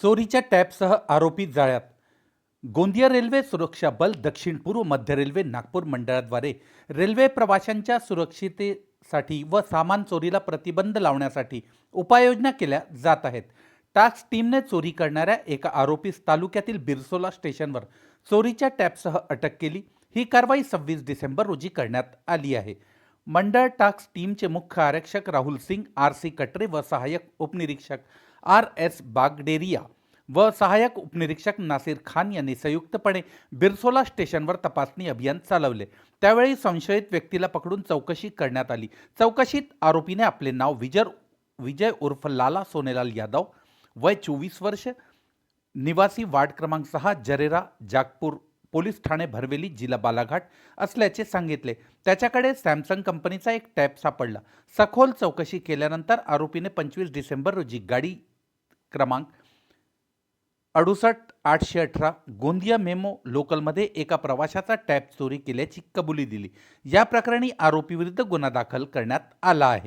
चोरीच्या टॅबसह आरोपी जाळ्यात. गोंदिया रेल्वे सुरक्षा बल दक्षिण पूर्व मध्य रेल्वे नागपूर मंडळाद्वारे रेल्वे प्रवाशांच्या सुरक्षिततेसाठी व सामान चोरीला प्रतिबंध लावण्यासाठी उपाययोजना केल्या जात आहेत. टास्क टीमने चोरी करणाऱ्या एका आरोपीस तालुक्यातील बिरसोला स्टेशनवर चोरीच्या टॅबसह अटक केली. ही कारवाई 26 डिसेंबर रोजी करण्यात आली आहे. मंडळ टास्क टीमचे मुख्य आरक्षक राहुल सिंग, RC कटरे व सहाय्यक उपनिरीक्षक RS बागडेरिया व सहाय्यक उपनिरीक्षक नासिर खान यांनी संयुक्तपणे बिरसोला स्टेशनवर तपासणी अभियान चालवले. त्यावेळी संशयित व्यक्तीला पकडून चौकशी करण्यात आली. चौकशीत आरोपीने आपले नाव विजय उर्फ लाला सोनेलाल यादव, वय 24 वर्ष, निवासी वार्ड क्रमांक 6, जरेरा, जागपूर, पोलीस ठाणे भरवेली, जिल्हा बालाघाट असल्याचे सांगितले. त्याच्याकडे सॅमसंग कंपनीचा एक टॅब सापडला. सखोल चौकशी केल्यानंतर आरोपीने 25 डिसेंबर रोजी गाडी क्रमांक 68-818 गोंदिया मेमो लोकलमध्ये एका प्रवाशाचा टॅब चोरी केल्याची कबुली दिली. या प्रकरणी आरोपीविरुद्ध गुन्हा दाखल करण्यात आला आहे.